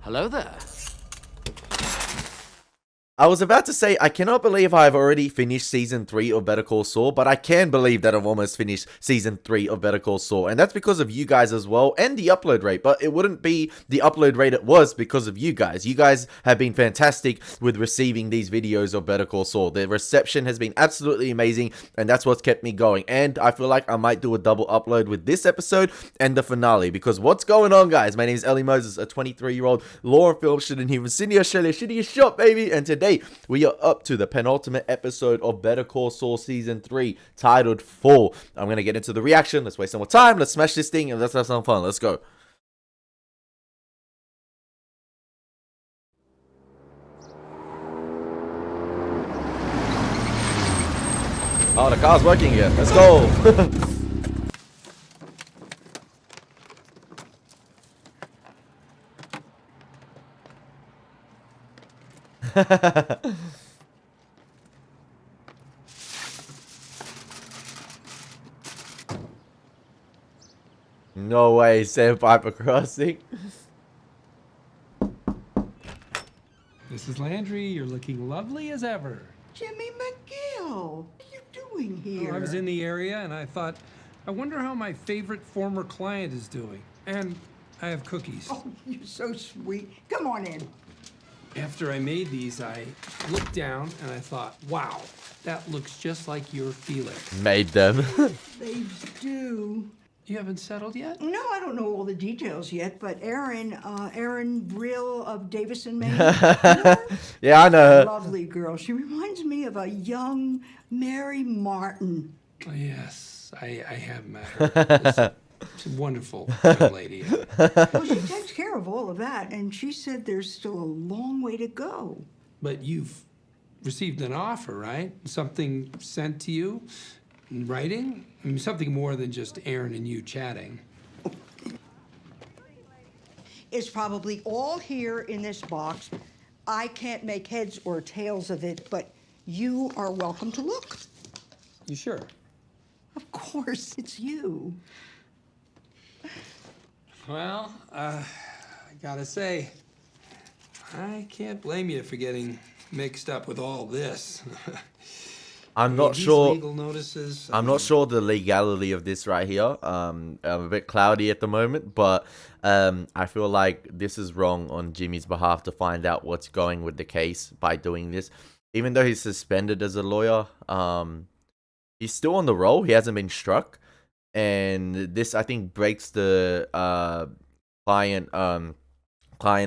Hello there. I was about to say, I cannot believe I've already finished Season 3 of Better Call Saul, but I can believe that I've almost finished Season 3 of Better Call Saul, and that's because of you guys as well, and the upload rate, but it wouldn't be the upload rate it was because of you guys. You guys have been fantastic with receiving these videos of Better Call Saul. The reception has been absolutely amazing, and that's what's kept me going, and I feel like I might do a double upload with this episode and the finale, because what's going on, guys? My name is Elie Moses, a 23-year-old law and film student here in Sydney, Australia, shitty shop, baby, and today we are up to the penultimate episode of Better Call Saul Season 3, titled Fall. I'm going to get into the reaction. Let's waste some more time. Let's smash this thing and let's have some fun. Let's go. Oh, the car's working again. Let's go. No way, Sandpiper Crossing. Mrs. Landry, you're looking lovely as ever. Jimmy McGill, what are you doing here? I was in the area and I thought, I wonder how my favorite former client is doing. And I have cookies. Oh, you're so sweet. Come on in. After I made these, I looked down and I thought, wow, that looks just like your Felix. Made them. They do. You haven't settled yet? No, I don't know all the details yet, but Erin Brill of Davison, Maine. Yeah, I know her. Lovely girl. She reminds me of a young Mary Martin. Oh, yes, I have met her. She's a wonderful young lady. Well, she takes care of all of that, and she said there's still a long way to go. But you've received an offer, right? Something sent to you in writing? I mean, something more than just Aaron and you chatting. It's probably all here in this box. I can't make heads or tails of it, but you are welcome to look. You sure? Of course, it's you. Well, I gotta say, I can't blame you for getting mixed up with all this. I'm not these sure. Legal notices. I'm not sure the legality of this right here. I'm a bit cloudy at the moment, but I feel like this is wrong on Jimmy's behalf to find out what's going with the case by doing this. Even though he's suspended as a lawyer, he's still on the roll. He hasn't been struck, and this I think breaks the client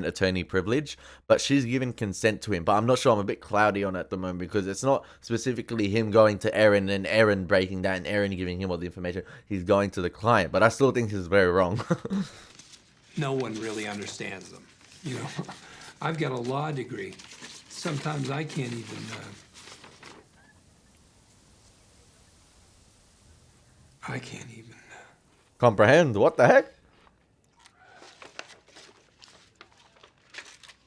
attorney privilege, but she's given consent to him. But I'm not sure. I'm a bit cloudy on it at the moment because it's not specifically him going to Aaron and Aaron breaking that and Aaron giving him all the information. He's going to the client, but I still think this is very wrong. No one really understands them. You know, I've got a law degree. Sometimes I can't even. I can't even. Comprehend? What the heck?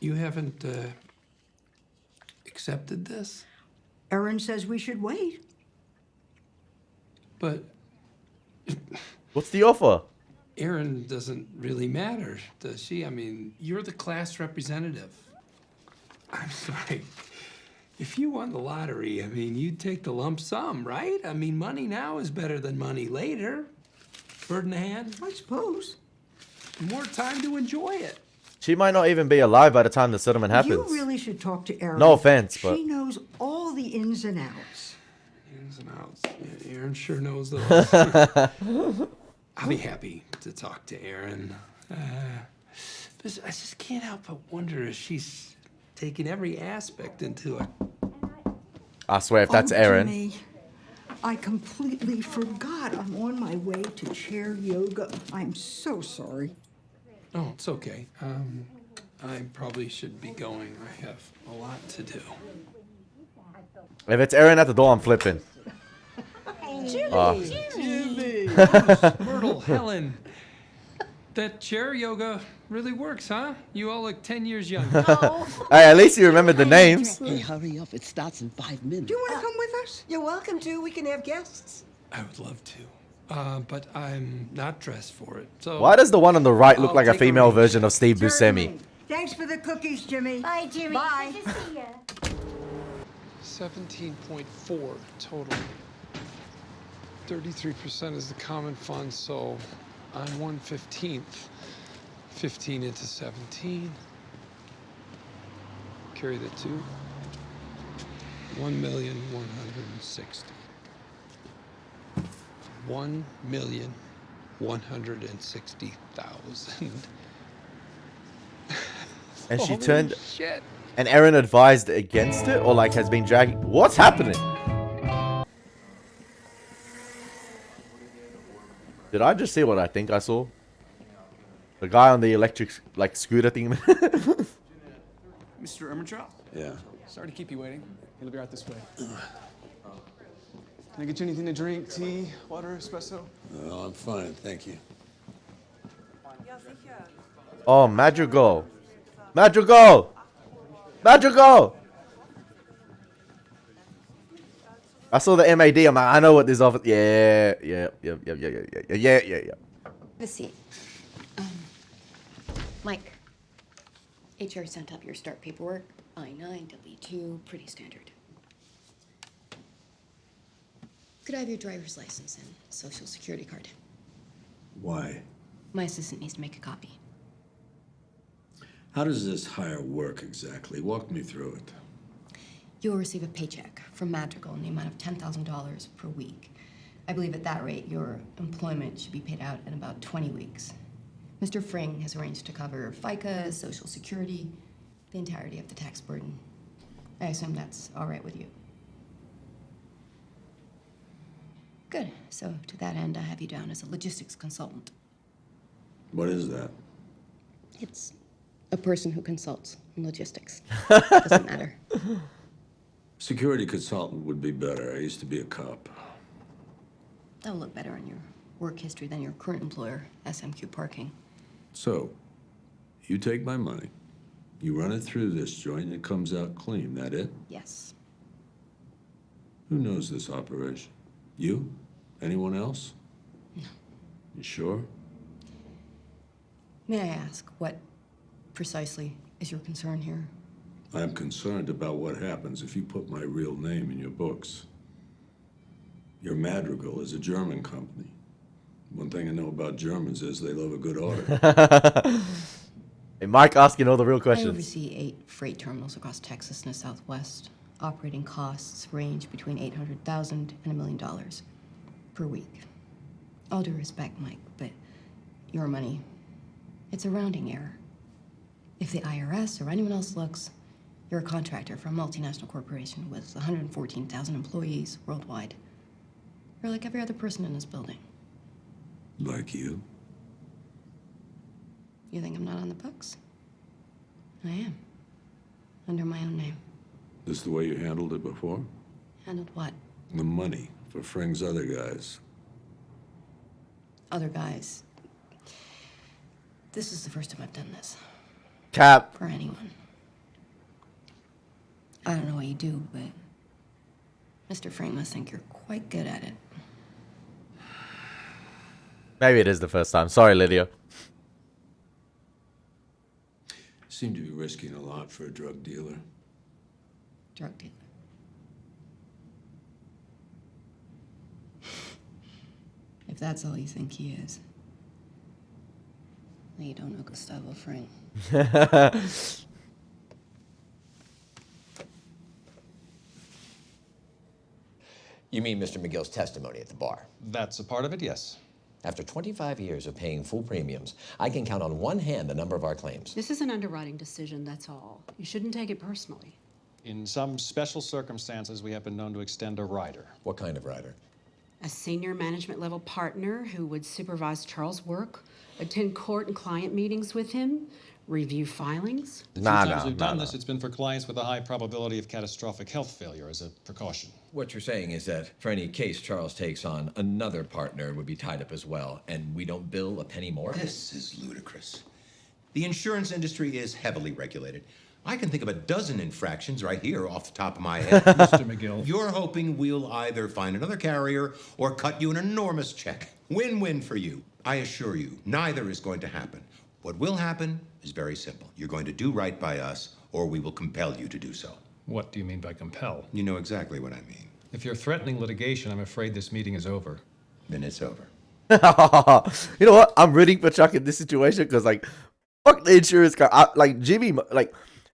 You haven't accepted this? Erin says we should wait. But What's the offer? Erin doesn't really matter, does she? I mean, you're the class representative. I'm sorry. If you won the lottery, I mean, you'd take the lump sum, right? I mean, money now is better than money later. Bird in the hand. I suppose. More time to enjoy it. She might not even be alive by the time the settlement happens. You really should talk to Erin. No offense, but She knows all the ins and outs. Ins and outs. Yeah, Erin sure knows those. I'll be happy to talk to Erin. But I just can't help but wonder if she's taking every aspect into it. I swear if that's Erin. Jimmy, I completely forgot. I'm on my way to chair yoga. I'm so sorry. Oh, it's okay. I probably should be going. I have a lot to do. If it's Erin at the door, I'm flipping. Jimmy! Myrtle, Helen. That chair yoga really works, huh? You all look 10 years younger. Hey, at least you remembered the names. Hey, hurry up. It starts in 5 minutes. Do you want to come with us? You're welcome to. We can have guests. I would love to. But I'm not dressed for it. So Why does the one on the right look I'll like a take a female reach. version of Steve Buscemi? Thanks for the cookies, Jimmy. Bye, Jimmy. Bye. Good to see ya. 17.4 total. 33% is the common fund, so on 1/15th, 15 into 17. Carry the 2. 1,160,000. 1,160,000. And she Holy turned, shit. and Erin advised against it, or like has been dragging. What's happening? Did I just see what I think I saw? The guy on the electric, like, scooter thing. Mr. Emertraut? Yeah. Sorry to keep you waiting. He'll be right this way. Can I get you anything to drink? Tea, water, espresso? No, I'm fine, thank you. Oh, Madrigal. Madrigal! Madrigal! I saw the MAD. I'm like, I know what this office. Yeah. Have a seat. Mike, HR sent up your start paperwork. I-9, W-2, pretty standard. Could I have your driver's license and social security card? Why? My assistant needs to make a copy. How does this hire work exactly? Walk me through it. You'll receive a paycheck from Madrigal in the amount of $10,000 per week. I believe at that rate, your employment should be paid out in about 20 weeks. Mr. Fring has arranged to cover FICA, Social Security, the entirety of the tax burden. I assume that's all right with you. Good. So to that end, I have you down as a logistics consultant. What is that? It's a person who consults in logistics. Doesn't matter. Security consultant would be better. I used to be a cop. That'll look better on your work history than your current employer, SMQ Parking. So, you take my money, you run it through this joint, and it comes out clean. That it? Yes. Who knows this operation? You? Anyone else? No. You sure? May I ask, what precisely is your concern here? I'm concerned about what happens if you put my real name in your books. Your Madrigal is a German company. One thing I know about Germans is they love a good audit. Hey, Mike asking all the real I questions. oversee 8 freight terminals across Texas and the Southwest. Operating costs range between $800,000 and $1 million per week. All due respect, Mike, but your money, it's a rounding error. If the IRS or anyone else looks, you're a contractor for a multinational corporation with 114,000 employees worldwide. You're like every other person in this building. Like you? You think I'm not on the books? I am. Under my own name. This the way you handled it before? Handled what? The money for Fring's other guys. Other guys. This is the first time I've done this. Cap. For anyone. I don't know what you do, but Mr. Frank must think you're quite good at it. Maybe it is the first time. Sorry, Lydia. Seem to be risking a lot for a drug dealer. Drug dealer. If that's all you think he is, then you don't know Gustavo Fring. You mean Mr. McGill's testimony at the bar? That's a part of it, yes. After 25 years of paying full premiums, I can count on one hand the number of our claims. This is an underwriting decision, that's all. You shouldn't take it personally. In some special circumstances, we have been known to extend a rider. What kind of rider? A senior management level partner who would supervise Charles' work, attend court and client meetings with him, review filings. The few times we've done this, it's been for clients with a high probability of catastrophic health failure as a precaution. What you're saying is that for any case Charles takes on, another partner would be tied up as well, and we don't bill a penny more? This is ludicrous. The insurance industry is heavily regulated. I can think of a dozen infractions right here off the top of my head. Mr. McGill. You're hoping we'll either find another carrier or cut you an enormous check. Win-win for you. I assure you, neither is going to happen. What will happen is very simple. You're going to do right by us, or we will compel you to do so. What do you mean by compel? You know exactly what I mean. If you're threatening litigation, I'm afraid this meeting is over. Then it's over. You know what? I'm rooting for Chuck in this situation because, like, fuck the insurance guy.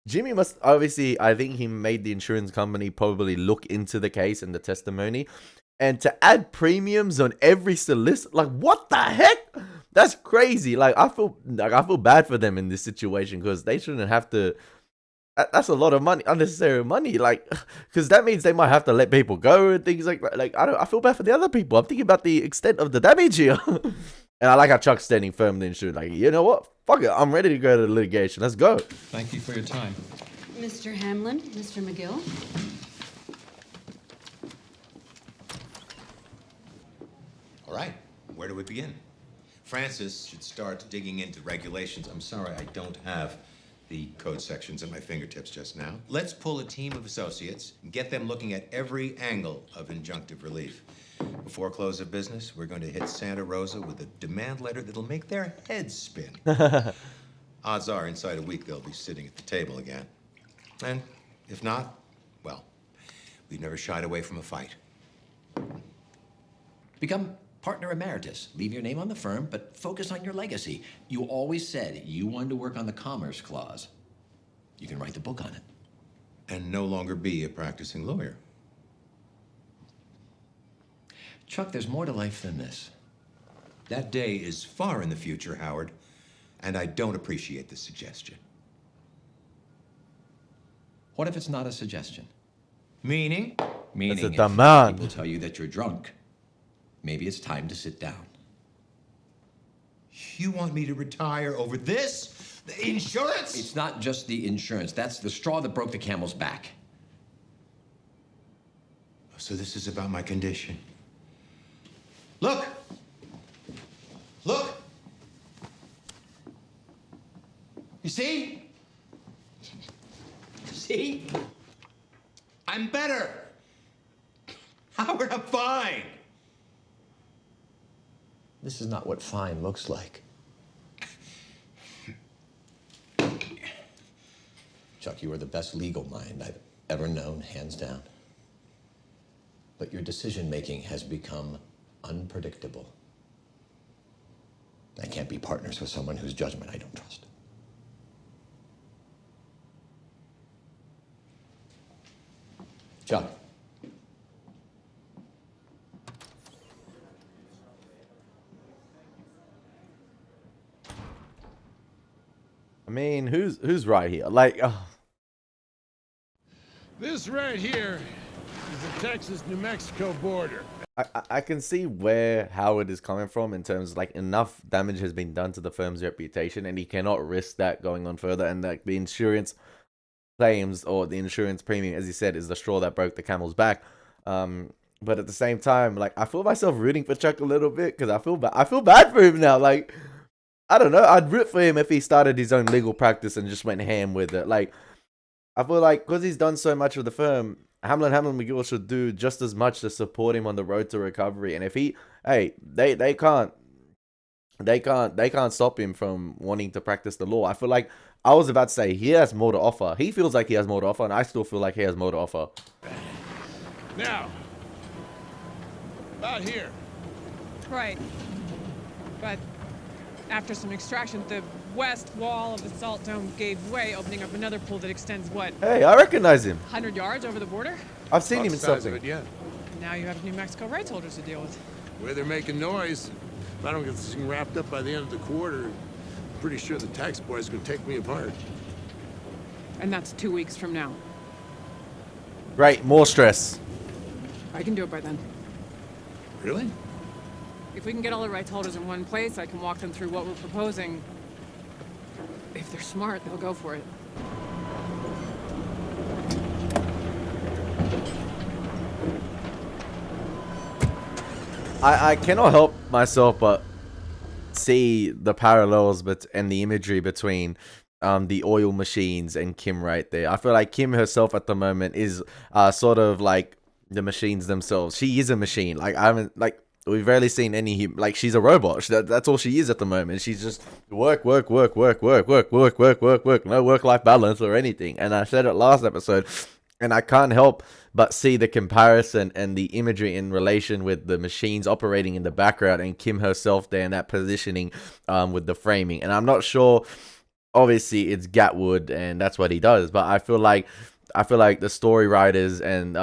Jimmy must obviously. I think he made the insurance company probably look into the case and the testimony, and to add premiums on every solicitor. Like, what the heck? That's crazy. Like, I feel bad for them in this situation because they shouldn't have to. That's a lot of money, unnecessary money. Like, because that means they might have to let people go and things like that. Like, I feel bad for the other people. I'm thinking about the extent of the damage here. And I like how Chuck's standing firm in the insurance. Like, you know what? Fuck it. I'm ready to go to litigation. Let's go. Thank you for your time. Mr. Hamlin, Mr. McGill. All right, where do we begin? Francis should start digging into regulations. I'm sorry, I don't have the code sections at my fingertips just now. Let's pull a team of associates and get them looking at every angle of injunctive relief. Before close of business, we're going to hit Santa Rosa with a demand letter that'll make their heads spin. Odds are, inside a week, they'll be sitting at the table again. And if not, well, we've never shied away from a fight. Become partner emeritus. Leave your name on the firm, but focus on your legacy. You always said you wanted to work on the Commerce Clause. You can write the book on it. And no longer be a practicing lawyer. Chuck, there's more to life than this. That day is far in the future, Howard, and I don't appreciate the suggestion. What if it's not a suggestion? Meaning? Meaning That's a if demand. people tell you that you're drunk, maybe it's time to sit down. You want me to retire over this? The insurance? It's not just the insurance. That's the straw that broke the camel's back. So this is about my condition. Look! Look! You see? See? I'm better. Howard, I'm fine. This is not what fine looks like. Chuck, you are the best legal mind I've ever known, hands down. But your decision-making has become unpredictable. I can't be partners with someone whose judgment I don't trust. Chuck. I mean, who's right here? Like, This right here is the Texas-New Mexico border. I can see where Howard is coming from in terms of, like, enough damage has been done to the firm's reputation and he cannot risk that going on further, and like the insurance claims or the insurance premium, as he said, is the straw that broke the camel's back. But at the same time, like, I feel myself rooting for Chuck a little bit because I feel bad for him now. Like, I don't know, I'd root for him if he started his own legal practice and just went ham with it. Like, I feel like because he's done so much with the firm, Hamlin McGill should do just as much to support him on the road to recovery. And if he, hey, they can't stop him from wanting to practice the law. I feel like I was about to say he has more to offer. He feels like he has more to offer, and I still feel like he has more to offer. Now, about here. Right. But after some extraction, the west wall of the salt dome gave way, opening up another pool that extends, what? Hey, I recognize him. 100 yards over the border? I've seen him in Size of something. it, yeah. And now you have New Mexico rights holders to deal with. Where they're making noise. If I don't get this thing wrapped up by the end of the quarter, I'm pretty sure the tax boys are gonna take me apart. And that's 2 weeks from now. Right, more stress. I can do it by then. Really? If we can get all the rights holders in one place, I can walk them through what we're proposing. If they're smart, they'll go for it. I cannot help myself but see the parallels and the imagery between the oil machines and Kim right there. I feel like Kim herself at the moment is sort of like the machines themselves. She is a machine. Like, I haven't, like, we've rarely seen any like she's a robot. That's all she is at the moment. She's just work, work, work, work, work, work, work, work, work, work. No work-life balance or anything. And I said it last episode, and I can't help but see the comparison and the imagery in relation with the machines operating in the background and Kim herself there in that positioning with the framing. And I'm not sure. Obviously, it's Gatwood, and that's what he does. But I feel like the story writers and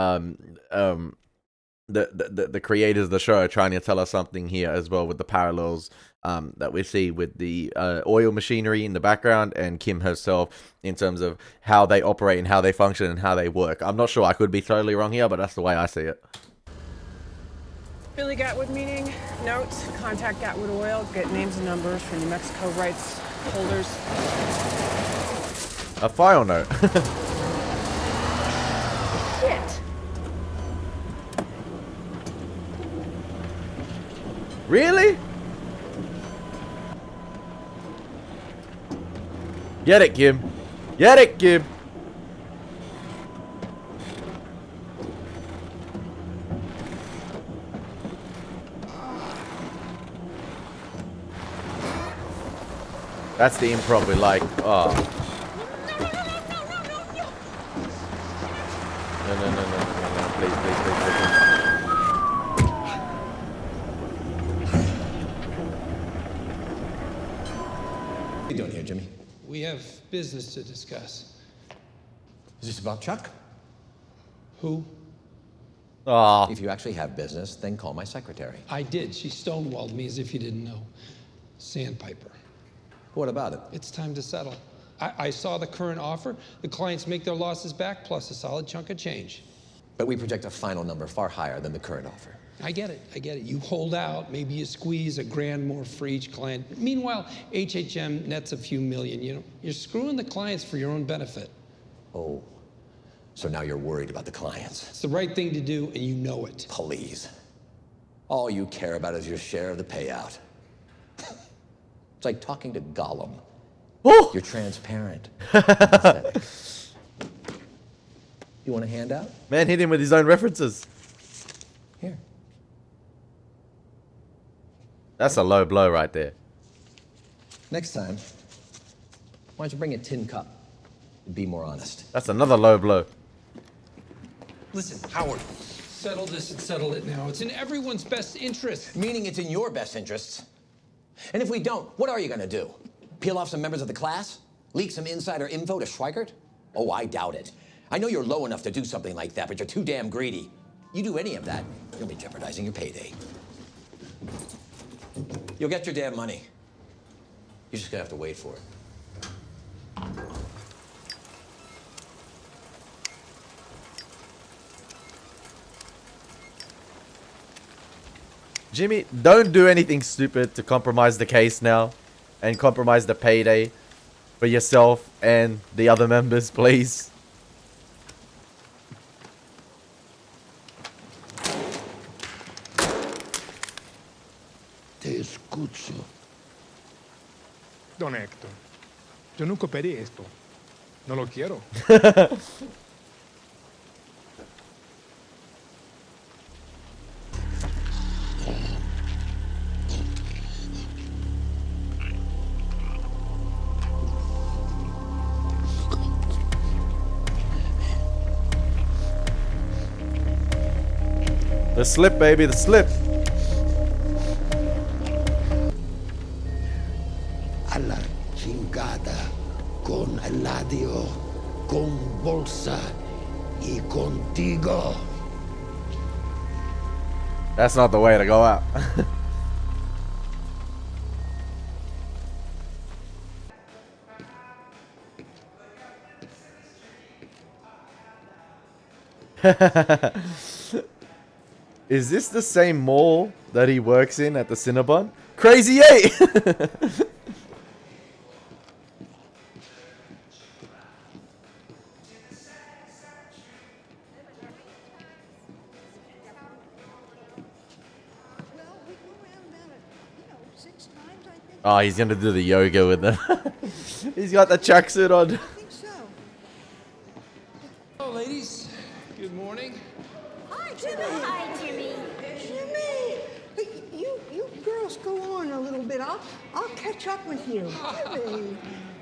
the creators of the show are trying to tell us something here as well with the parallels that we see with the oil machinery in the background and Kim herself in terms of how they operate and how they function and how they work. I'm not sure. I could be totally wrong here, but that's the way I see it. Billy Gatwood meeting. Note, contact Gatwood Oil. Get names and numbers for New Mexico rights holders. A file note. Shit. Really? Get it, Kim. Get it, Kim. That's the improv we like. Oh. No. Please. What are you doing here, Jimmy? We have business to discuss. Is this about Chuck? Who? Oh. If you actually have business, then call my secretary. I did. She stonewalled me as if you didn't know. Sandpiper. What about it? It's time to settle. I saw the current offer. The clients make their losses back, plus a solid chunk of change. But we project a final number far higher than the current offer. I get it. You hold out, maybe you squeeze $1,000 more for each client. Meanwhile, HHM nets a few million. You know, you're screwing the clients for your own benefit. Oh, so now you're worried about the clients. It's the right thing to do, and you know it. Please. All you care about is your share of the payout. It's like talking to Gollum. Oh. You're transparent. Pathetic. You want a handout? Man hit him with his own references. Here. That's a low blow right there. Next time, why don't you bring a tin cup and be more honest? That's another low blow. Listen, Howard, settle this and settle it now. It's in everyone's best interest. Meaning it's in your best interests. And if we don't, what are you going to do? Peel off some members of the class? Leak some insider info to Schweikert? Oh, I doubt it. I know you're low enough to do something like that, but you're too damn greedy. You do any of that, you'll be jeopardizing your payday. You'll get your damn money. You're just gonna have to wait for it. Jimmy, don't do anything stupid to compromise the case now and compromise the payday for yourself and the other members, please. Te escucho. Don Héctor, yo nunca pedí esto. No lo quiero. The slip, baby, the slip. A la chingada con Eladio, con Bolsa y contigo. That's not the way to go out. Is this the same mall that he works in at the Cinnabon? Crazy 8! Oh, he's gonna do the yoga with them. He's got the tracksuit on. Hello, ladies. Good morning. Hi, Jimmy. Hi, Jimmy. Jimmy, bit. I'll catch up with you. Jimmy.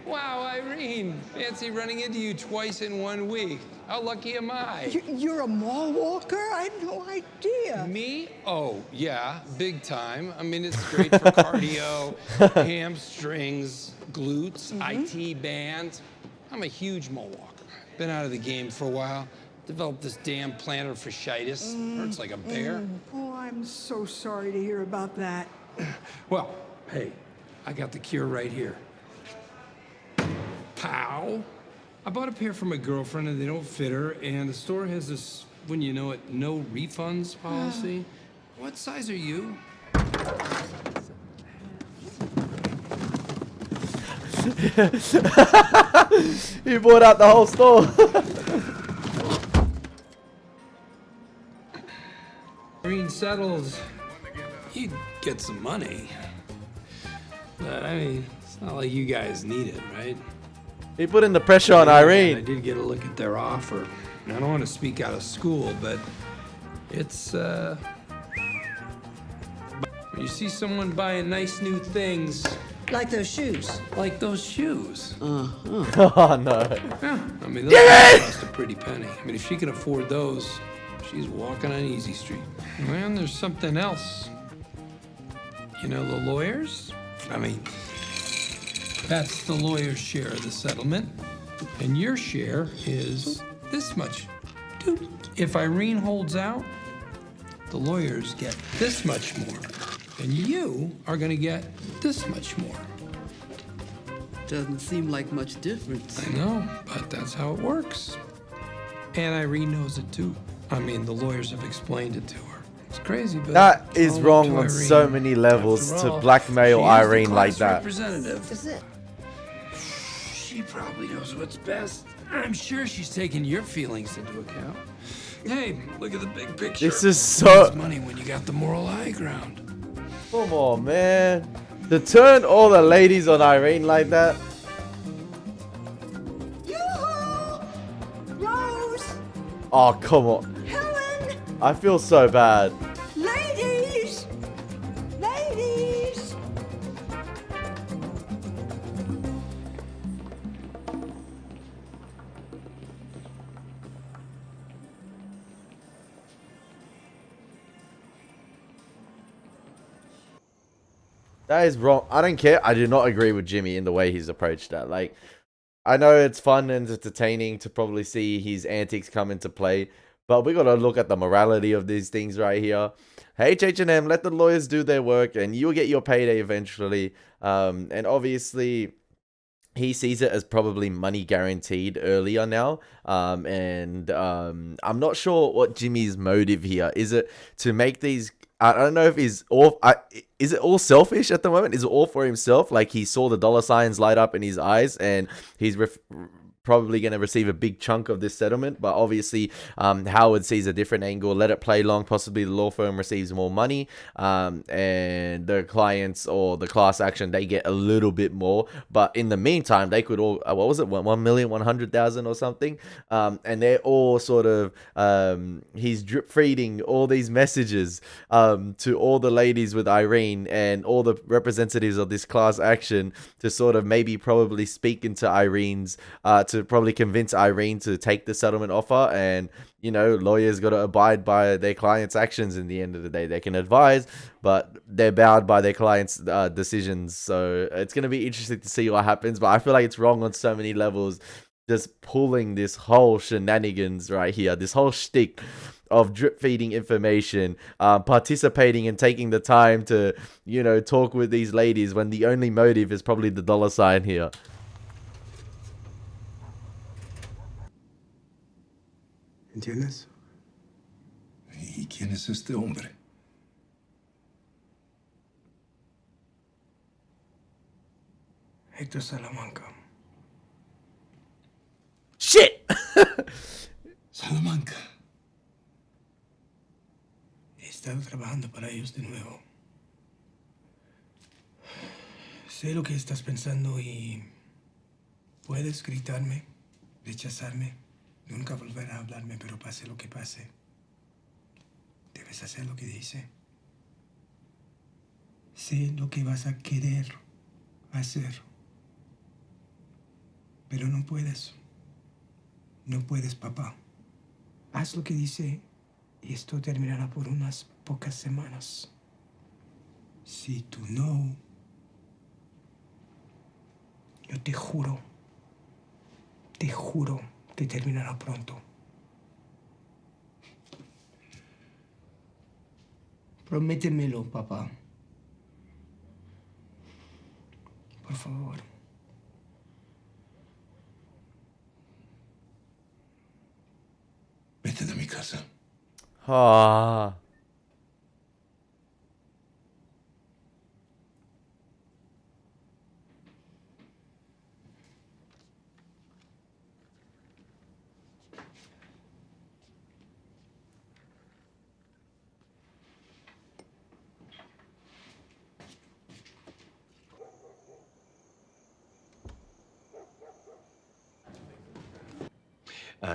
Wow, Irene. Fancy running into you twice in 1 week. How lucky am I? You're a mall walker? I had no idea. Me? Oh, yeah, big time. I mean, it's great for cardio, hamstrings, glutes, IT bands. I'm a huge mall walker. Been out of the game for a while. Developed this damn plantar fasciitis. Hurts like a bear. Oh, I'm so sorry to hear about that. Well, hey, I got the cure right here. Pow! I bought a pair for my girlfriend and they don't fit her, and the store has this, when you know it, no refunds policy. What size are you? He bought out the whole store. Green settles, you'd get some money. But I mean, it's not like you guys need it, right? He put in the pressure on Irene. I did get a look at their offer. I don't want to speak out of school, but it's, you see someone buying nice new things. Like those shoes. Like those shoes. Oh, no. Yeah, I mean, those cost a pretty penny. I mean, if she can afford those, she's walking on Easy Street. And there's something else. You know the lawyers? I mean, that's the lawyer's share of the settlement. And your share is this much. Dude, if Irene holds out, the lawyers get this much more. And you are gonna get this much more. Doesn't seem like much difference. I know, but that's how it works. And Irene knows it too. I mean, the lawyers have explained it to her. It's crazy, but That it's is all wrong up on to so Irene. many levels After to all, blackmail she is the Irene like class that. Representative. Is it? She probably knows what's best. I'm sure she's taking your feelings into account. Hey, look at the big picture. This is so... It's money when you got the moral high ground. Come on, man. To turn all the ladies on Irene like that. Yoo-hoo! Rose! Oh, come on. Helen! I feel so bad. Ladies! Ladies! That is wrong. I don't care. I do not agree with Jimmy in the way he's approached that. Like, I know it's fun and entertaining to probably see his antics come into play, but we got to look at the morality of these things right here. HH&M, let the lawyers do their work and you'll get your payday eventually. And obviously, he sees it as probably money guaranteed earlier now. I'm not sure what Jimmy's motive here. Is it to make these... I don't know if he's all... is it all selfish at the moment? Is it all for himself? Like he saw the dollar signs light up in his eyes and he's probably going to receive a big chunk of this settlement. But obviously, Howard sees a different angle. Let it play long. Possibly the law firm receives more money. And the clients or the class action, they get a little bit more. But in the meantime, they could all... what was it? 1,100,000 or something? And they're all sort of... he's drip feeding all these messages to all the ladies with Irene and all the representatives of this class action to sort of maybe probably speak into Irene's... to probably convince Irene to take the settlement offer. And, you know, lawyers got to abide by their clients' actions in the end of the day. They can advise, but they're bound by their clients' decisions. So it's going to be interesting to see what happens. But I feel like it's wrong on so many levels, just pulling this whole shenanigans right here, this whole shtick of drip feeding information, participating and taking the time to, you know, talk with these ladies when the only motive is probably the dollar sign here. ¿Entiendes? ¿Y quién es este hombre? Héctor Salamanca. Shit! Salamanca. He estado trabajando para ellos de nuevo. Sé lo que estás pensando y puedes gritarme, rechazarme, nunca volver a hablarme, pero pase lo que pase, debes hacer lo que dice. Sé lo que vas a querer hacer. Pero no puedes. No puedes, papá. Haz lo que dice y esto terminará por unas pocas semanas. Si tú no, yo te juro que terminará pronto. Prométemelo, papá. Por favor. Vete de mi casa. Ah.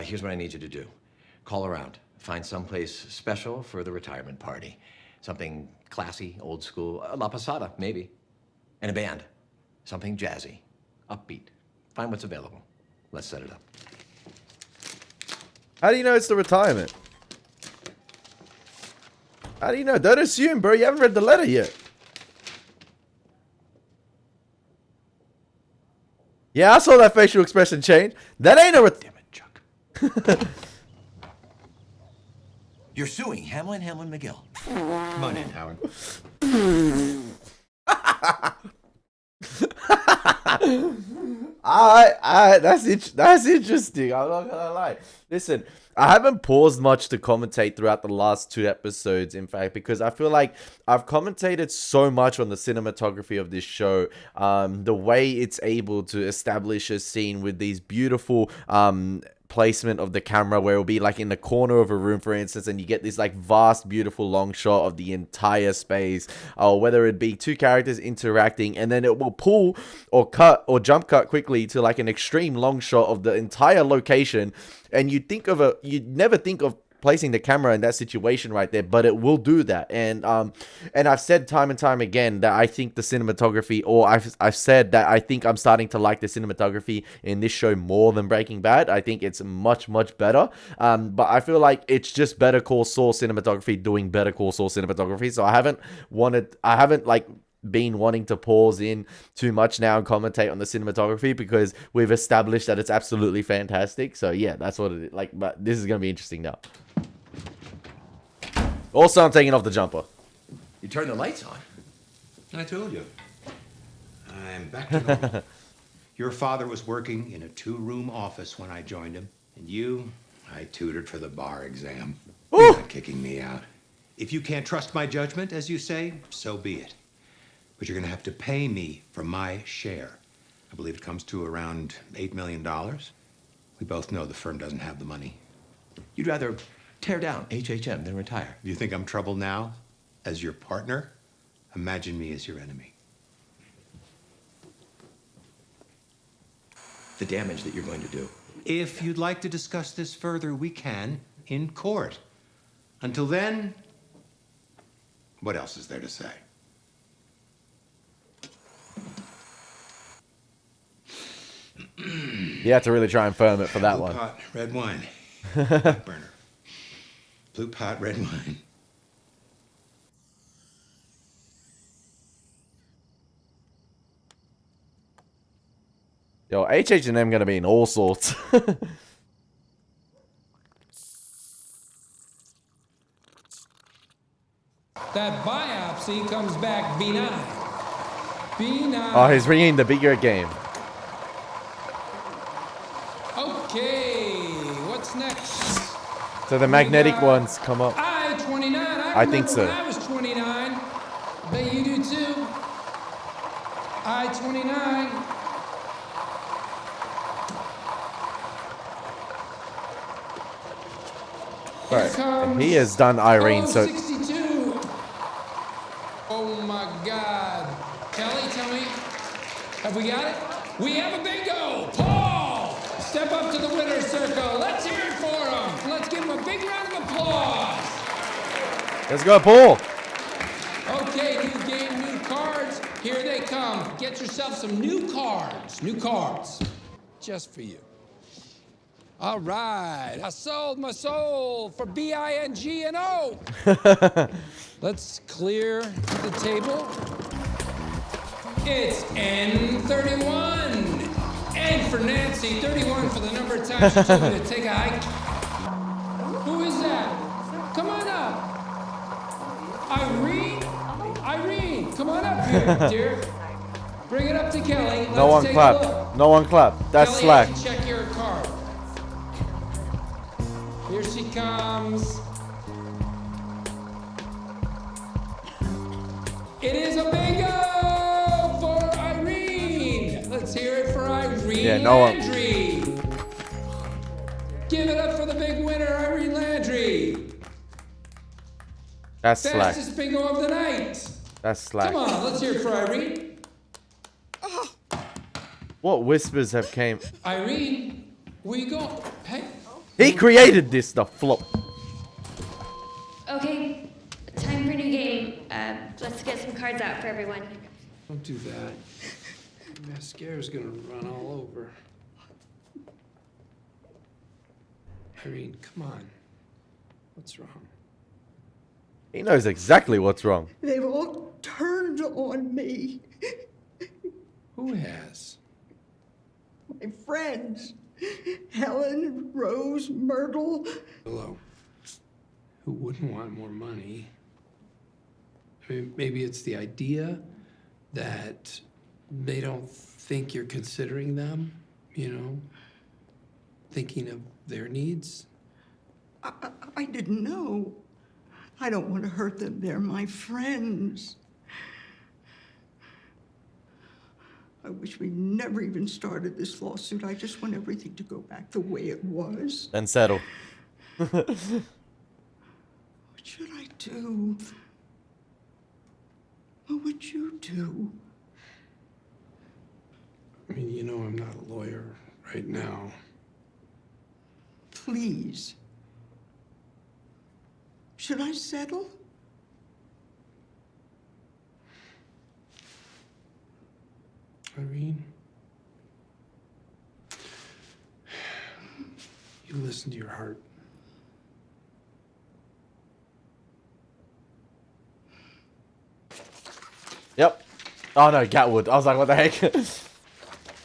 Here's what I need you to do. Call around. Find someplace special for the retirement party. Something classy, old school, La Posada, maybe. And a band. Something jazzy, upbeat. Find what's available. Let's set it up. How do you know it's the retirement? How do you know? Don't assume, bro. You haven't read the letter yet. Yeah, I saw that facial expression change. That ain't a Damn it, Chuck. You're suing Hamlin McGill. Come on in, Howard. That's interesting. I'm not gonna lie. Listen, I haven't paused much to commentate throughout the last 2 episodes, in fact, because I feel like I've commentated so much on the cinematography of this show, the way it's able to establish a scene with these beautiful placement of the camera, where it'll be like in the corner of a room, for instance, and you get this like vast, beautiful long shot of the entire space, or whether it be 2 characters interacting, and then it will pull or cut or jump cut quickly to like an extreme long shot of the entire location. And you'd never think of placing the camera in that situation right there, but it will do that. And I've said time and time again that I think the cinematography, or I've said that I think I'm starting to like the cinematography in this show more than Breaking Bad. I think it's much better. But I feel like it's just Better Call Saul cinematography doing Better Call Saul cinematography. So I haven't been wanting to pause in too much now and commentate on the cinematography, because we've established that it's absolutely fantastic. So yeah, that's what it is. Like, but this is gonna be interesting now. Also, I'm taking off the jumper. You turned the lights on. I told you. I'm back to normal. Your father was working in a 2-room office when I joined him. And you, I tutored for the bar exam. You're not kicking me out. If you can't trust my judgment, as you say, so be it. But you're going to have to pay me for my share. I believe it comes to around $8 million. We both know the firm doesn't have the money. You'd rather tear down HHM than retire. You think I'm trouble now as your partner? Imagine me as your enemy. The damage that you're going to do. If you'd like to discuss this further, we can in court. Until then, what else is there to say? You have to really try and firm it for that Blue one. pot, red wine. Back burner. Blue pot, red wine. Yo, HH&M gonna be in all sorts. That biopsy comes back benign. Benign. Oh, he's ringing the bigger game. Okay, what's next? So the magnetic ones come up. I-29. I think so. When I was 29. I bet you do too. I-29. Right. And he has done Irene, so 62. Oh my God. Kelly, tell me, have we got it? We have a bingo. Paul, step up to the winner's circle. Let's hear it for him. Let's give him a big round of applause. let's go, Paul. Okay, new game, new card. come. Get yourself some new cards. New cards. Just for you. All right. I sold my soul for B-I-N-G-N-O. Let's clear the table. It's N31. N for Nancy. 31 for the number of times you told me to take a hike. Who is that? Come on up. Irene? Irene, come on up here, dear. Bring it up to Kelly. No one clap. No one clap. That's Kelly, slack. has to check your card. Here she comes. It is a bingo for Irene. Let's hear it for Irene Yeah, no one. Landry. Give it up for the big winner, Irene Landry. That's slack. Fastest bingo of the night. That's slack. Come on, let's hear it for Irene. What whispers have came? Irene, where you go? Hey. He created this, the flop. Okay, time for a new game. Let's get some cards out for everyone. Don't do that. Mascara's gonna run all over. Irene, come on. What's wrong? He knows exactly what's wrong. They've all turned on me. Who has? My friends. Helen, Rose, Myrtle. Hello. Who wouldn't want more money? I mean, maybe it's the idea that they don't think you're considering them, you know? Thinking of their needs. I didn't know. I don't want to hurt them. They're my friends. I wish we never even started this lawsuit. I just want everything to go back the way it was. And settle. What should I do? What would you do? I mean, you know I'm not a lawyer right now. Please. Should I settle? Irene, you listen to your heart. Yep. Oh no, Gatwood. I was like, what the heck?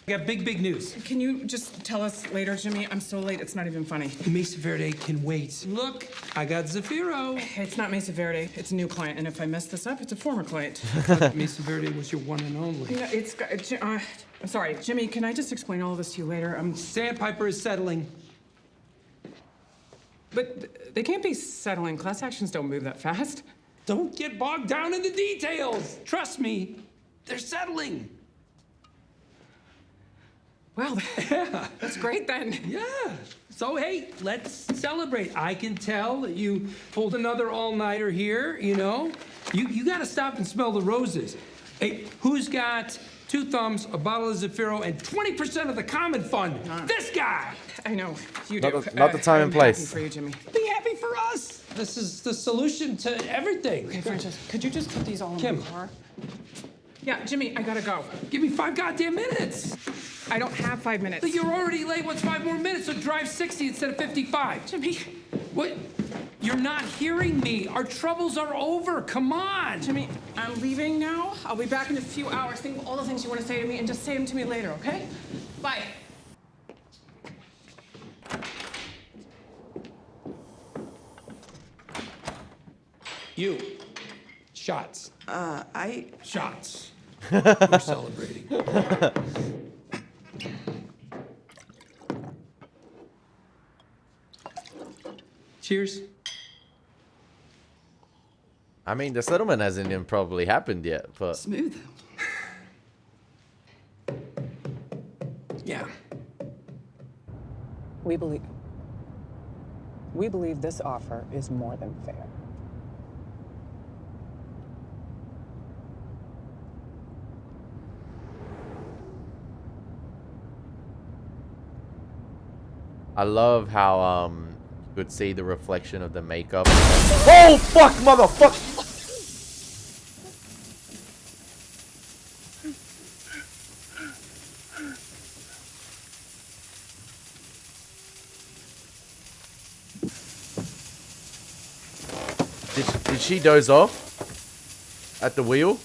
I got big news. Can you just tell us later, Jimmy? I'm so late, it's not even funny. Mesa Verde can wait. Look, I got Zafiro. It's not Mesa Verde, it's a new client, and if I mess this up, it's a former client. Mesa Verde was your one and only. No, I'm sorry, Jimmy, can I just explain all of this to you later? Sandpiper is settling. But they can't be settling. Class actions don't move that fast. Don't get bogged down in the details. Trust me, they're settling. Well, Yeah. that's great then. Yeah. So, hey, let's celebrate. I can tell that you pulled another all-nighter here, you know? You gotta stop and smell the roses. Hey, who's got 2 thumbs, a bottle of Zafiro, and 20% of the common fund? This guy! I know, you Not do. the time and I'm place. happy for you, Jimmy. Be happy for us. This is the solution to everything. Okay, Francesca, could you just put these all in Kim. the car? Yeah, Jimmy, I gotta go. Give me 5 goddamn minutes. I don't have 5 minutes. You're already late. What's 5 more minutes? So drive 60 instead of 55. Jimmy. What? You're not hearing me. Our troubles are over. Come on. Jimmy, I'm leaving now. I'll be back in a few hours. Think of all the things you want to say to me and just say them to me later, okay? Bye. You. Shots. I... Shots. We're celebrating. Cheers. I mean, the settlement hasn't even probably happened yet, but... Smooth. Yeah. We believe this offer is more than fair. I love how you could see the reflection of the makeup. Oh fuck, motherfucker! Did she doze off at the wheel?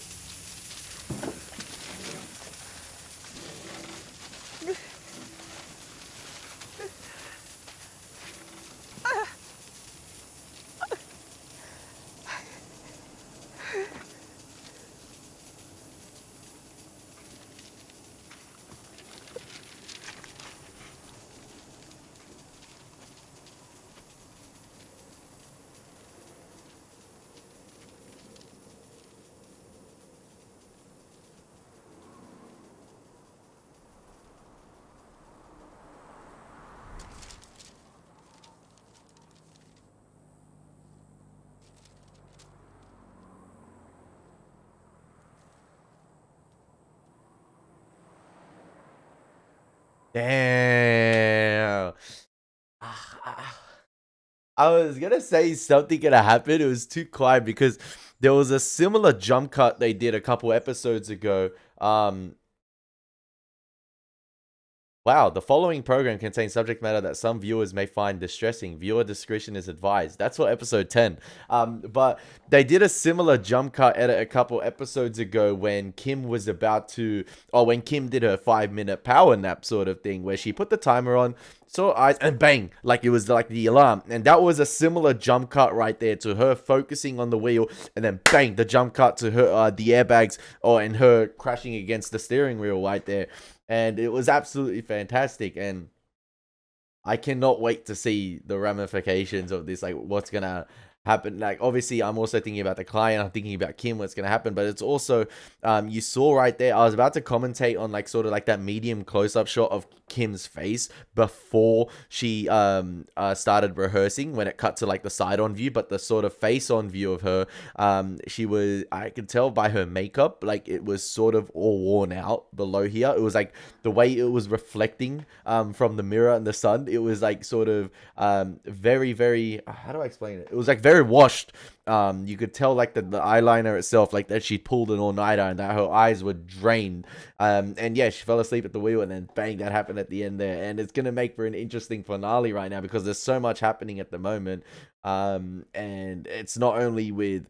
Damn. I was gonna say something gonna happen. It was too quiet because there was a similar jump cut they did a couple episodes ago. Wow, the following program contains subject matter that some viewers may find distressing. Viewer discretion is advised. That's for episode 10. But they did a similar jump cut edit a couple episodes ago when Kim was about to, or when Kim did her 5-minute power nap sort of thing, where she put the timer on, saw eyes, and bang, like it was like the alarm. And that was a similar jump cut right there to her focusing on the wheel, and then bang, the jump cut to her, the airbags, and her crashing against the steering wheel right there. And it was absolutely fantastic, and I cannot wait to see the ramifications of this, like what's gonna happen. Like, obviously, I'm also thinking about the client, I'm thinking about Kim, what's gonna happen, but it's also, you saw right there, I was about to commentate on like sort of like that medium close-up shot of Kim's face before she started rehearsing, when it cut to like the side-on view, but the sort of face-on view of her, she was, I could tell by her makeup, like it was sort of all worn out below here. It was like the way it was reflecting from the mirror and the sun, it was like sort of very, very, how do I explain it? It was like very washed. You could tell like the eyeliner itself, like that she pulled an all-nighter and that her eyes were drained. And yeah, she fell asleep at the wheel, and then bang, that happened at the end there. And it's gonna make for an interesting finale right now because there's so much happening at the moment. And it's not only with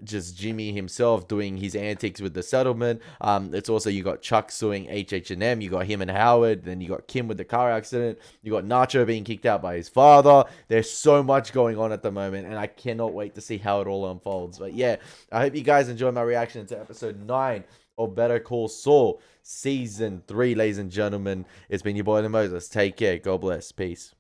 just Jimmy himself doing his antics with the settlement. It's also, you got Chuck suing HH&M, you got him and Howard, then you got Kim with the car accident, you got Nacho being kicked out by his father. There's so much going on at the moment, and I cannot wait to see how it all unfolds. But yeah, I hope you guys enjoyed my reaction to episode 9 of Better Call Saul season 3, ladies and gentlemen. It's been your boy Elie Moses. Take care. God bless. Peace.